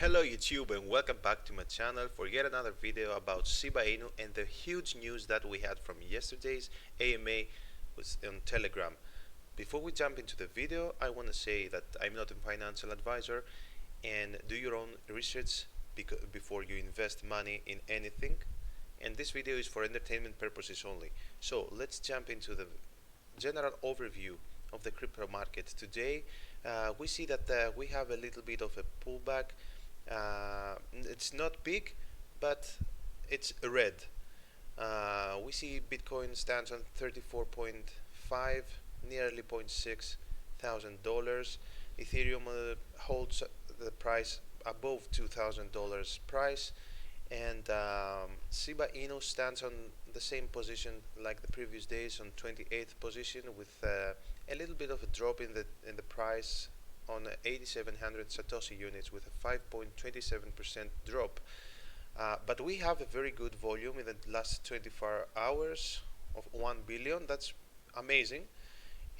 Hello YouTube and welcome back to my channel for yet another video about Shiba Inu and the huge news that we had from yesterday's AMA was on Telegram. Before we jump into the video, I want to say that I'm not a financial advisor and do your own research before you invest money in anything, and this video is for entertainment purposes only. So let's jump into the general overview of the crypto market. Today we see that we have a little bit of a pullback. It's not big, but it's red. We see Bitcoin stands on 34.5, nearly 0.6 thousand dollars. Ethereum holds the price above $2,000 price, and Shiba Inu stands on the same position like the previous days, on 28th position, with a little bit of a drop in the price on 8700 Satoshi units, with a 5.27% drop. But we have a very good volume in the last 24 hours of 1 billion. That's amazing,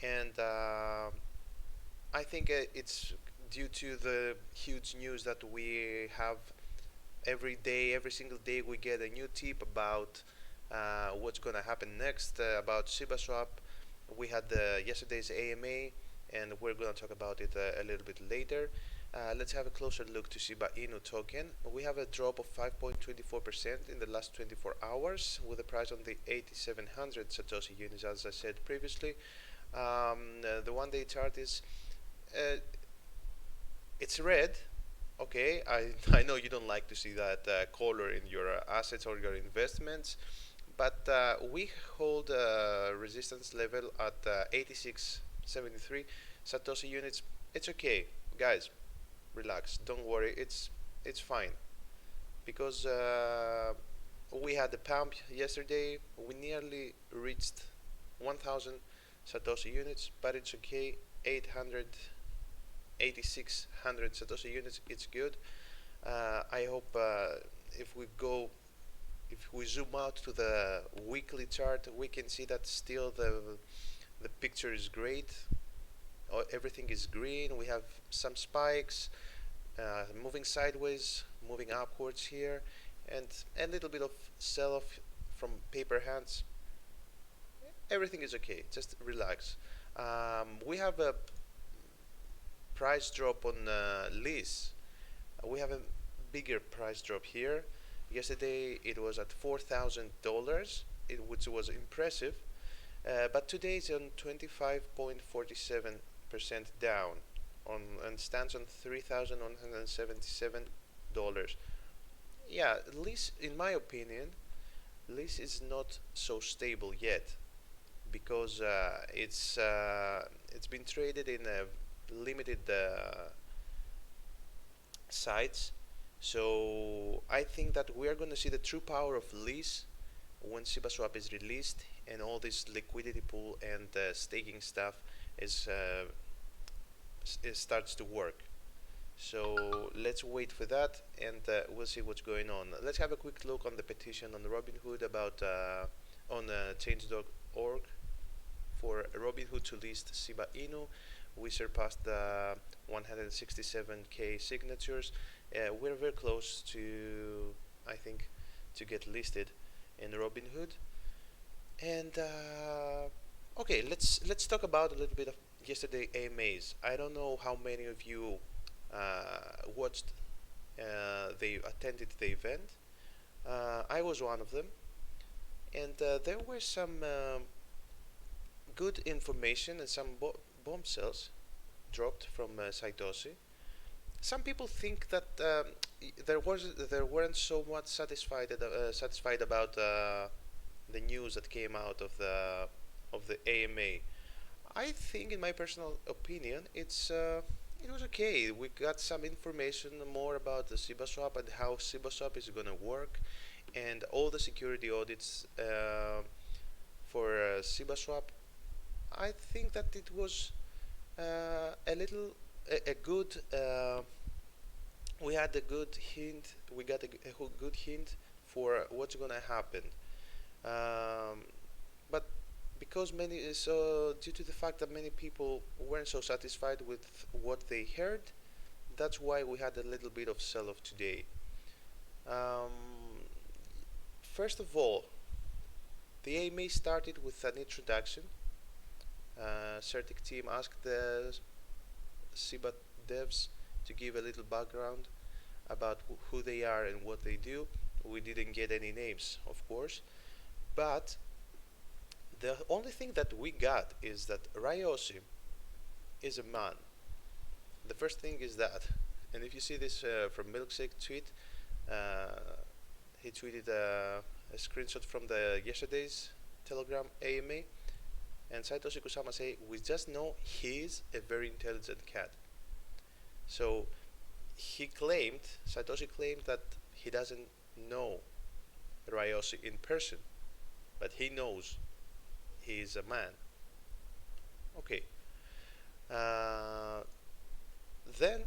and I think it's due to the huge news that we have every day. Every single day we get a new tip about what's going to happen next, about Shiba Swap. We had yesterday's AMA, and we're going to talk about it a little bit later. Let's have a closer look to Shiba Inu token. We have a drop of 5.24% in the last 24 hours, with the price on the 8700 Satoshi units, as I said previously. The one-day chart is it's red. Okay, I know you don't like to see that color in your assets or your investments, but we hold a resistance level at 86.73 Satoshi units. It's okay, guys. Relax. Don't worry. It's fine, because we had the pump yesterday. We nearly reached 1,000 Satoshi units, but it's okay. 8,600 Satoshi units. It's good. I hope if we zoom out to the weekly chart, we can see that still the picture is great. Everything is green. We have some spikes, moving sideways, moving upwards here, and a little bit of sell-off from paper hands. Everything is okay. Just relax. We have a price drop on lease. We have a bigger price drop here. Yesterday it was at $4,000, which was impressive, but today it's on 25.47% down, and stands on $3,177. Yeah, lease, in my opinion, lease is not so stable yet, because it's been traded in a limited sites. So I think that we are going to see the true power of lease when Shiba Swap is released, and all this liquidity pool and staking stuff starts to work. So let's wait for that, and we'll see what's going on. Let's have a quick look on the petition on Robinhood about on change.org for Robinhood to list Shiba Inu. We surpassed the 167k signatures. We're very close to, I think, to get listed in Robinhood. And okay, let's talk about a little bit of yesterday AMAs. I don't know how many of you watched, they attended the event. I was one of them, and there were some good information and some bombshells dropped from Saitoshi. Some people think that there weren't so much satisfied about the news that came out of the AMA. I think, in my personal opinion, it was okay. We got some information more about the Shiba Swap and how Shiba Swap is gonna work, and all the security audits for Shiba Swap. I think that it was a good. We had a good hint. We got a good hint for what's gonna happen. But because due to the fact that many people weren't so satisfied with what they heard, that's why we had a little bit of sell-off today. Um, First of all, the AMA started with an introduction. Certic team asked the Shiba devs to give a little background about who they are and what they do. We didn't get any names, of course, but the only thing that we got is that Ryoshi is a man. The first thing is that, and if you see this from Milkshake tweet, uh, he tweeted a screenshot from the yesterday's Telegram AMA, and Satoshi Kusama say, "We just know he's a very intelligent cat." So Satoshi claimed that he doesn't know Ryoshi in person, but he knows he is a man. Okay. Uh, then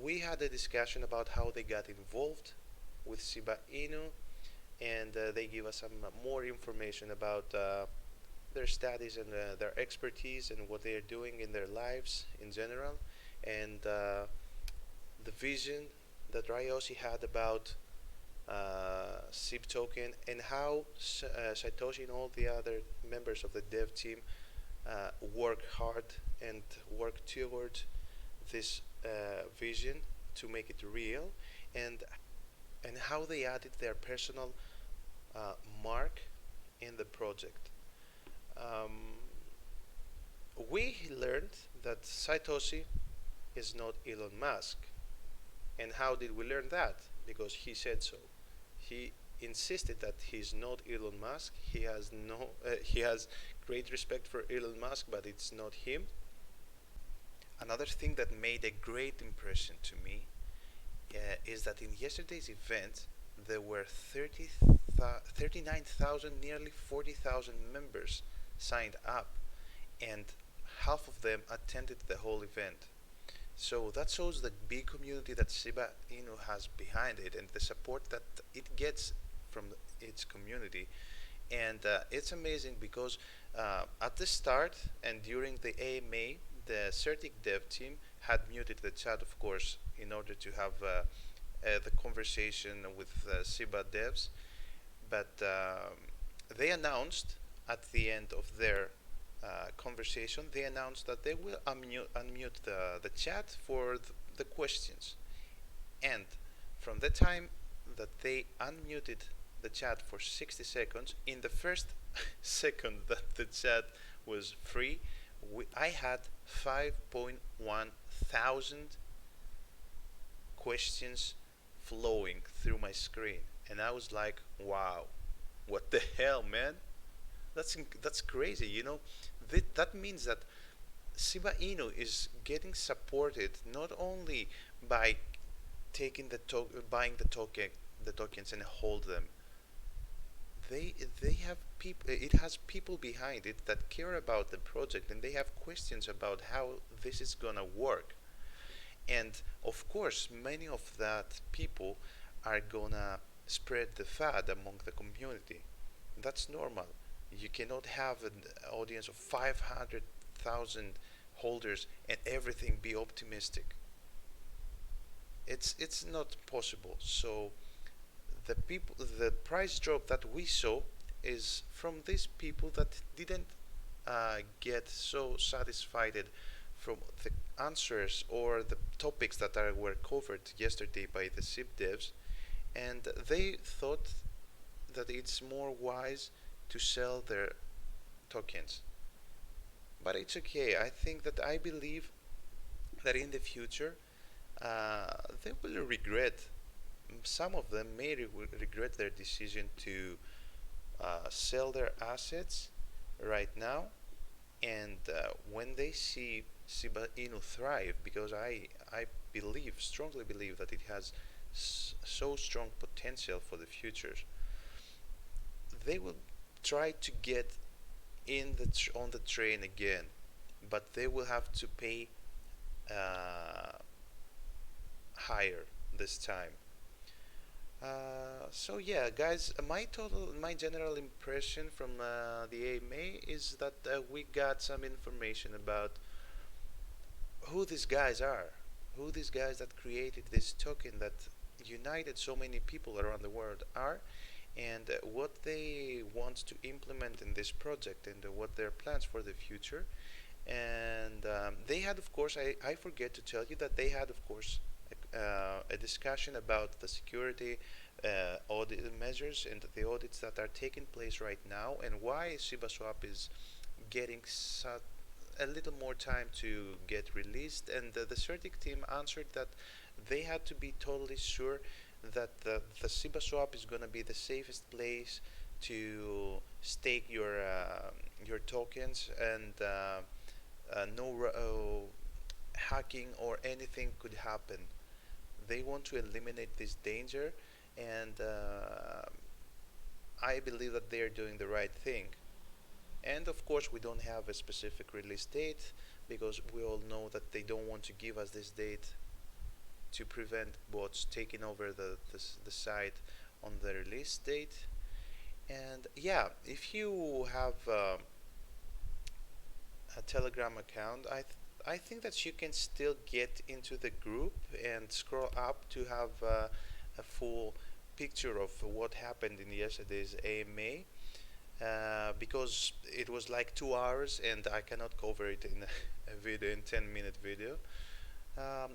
we had a discussion about how they got involved with Shiba Inu, and they give us some more information about their studies and their expertise and what they are doing in their lives in general, and the vision that Ryoshi had about SIB token, and how Satoshi and all the other members of the dev team work hard and work toward this vision to make it real, and and how they added their personal mark in the project. Um, we learned that Satoshi is not Elon Musk. And how did we learn that? Because he said so. He insisted that he's not Elon Musk. He has great respect for Elon Musk, but it's not him. Another thing that made a great impression to me is that in yesterday's event there were 39,000, nearly 40,000 members signed up, and half of them attended the whole event. So that shows the big community that Shiba Inu has behind it and the support that it gets from its community. And it's amazing because at the start and during the AMA, the Certic dev team had muted the chat, of course, in order to have the conversation with Shiba devs. But they announced at the end of their conversation, they announced that they will unmute the chat for the questions. And from the time that they unmuted the chat for 60 seconds, in the first second that the chat was free, I had 5.1 thousand questions flowing through my screen. And I was like, wow, what the hell, man? That's crazy, you know. That means that Shiba Inu is getting supported not only by buying the tokens and hold them. They have people. It has people behind it that care about the project, and they have questions about how this is gonna work. And of course, many of that people are gonna spread the fad among the community. That's normal. You cannot have an audience of 500,000 holders and everything be optimistic. It's not possible. So the price drop that we saw is from these people that didn't get so satisfied from the answers or the topics that were covered yesterday by the SIB devs, and they thought that it's more wise to sell their tokens. But it's okay. I believe that in the future they will regret. Some of them may regret their decision to sell their assets right now, and when they see Shiba Inu thrive, because I strongly believe that it has so strong potential for the future, they will try to get on the train again, but they will have to pay higher this time. So yeah, guys, my general impression from the AMA is that we got some information about who these guys are. who these guys that created this token that united so many people around the world are, and what they want to implement in this project, and what their plans for the future. And they had, of course, I forget to tell you that they had, of course, a discussion about the security audit measures and the audits that are taking place right now, and why ShibaSwap is getting a little more time to get released. And the CertiK team answered that they had to be totally sure that the ShibaSwap is going to be the safest place to stake your tokens, and no hacking or anything could happen. They want to eliminate this danger, and I believe that they are doing the right thing. And of course, we don't have a specific release date because we all know that they don't want to give us this date to prevent bots taking over the site on the release date. And yeah, if you have a Telegram account, I think that you can still get into the group and scroll up to have a full picture of what happened in yesterday's AMA, because it was like 2 hours and I cannot cover it in a video, in 10-minute video.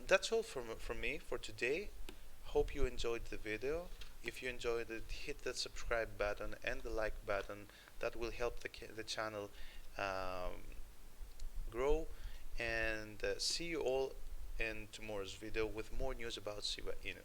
That's all from me for today. Hope you enjoyed the video. If you enjoyed it, hit the subscribe button and the like button. That will help the channel grow. And see you all in tomorrow's video with more news about Shiba Inu.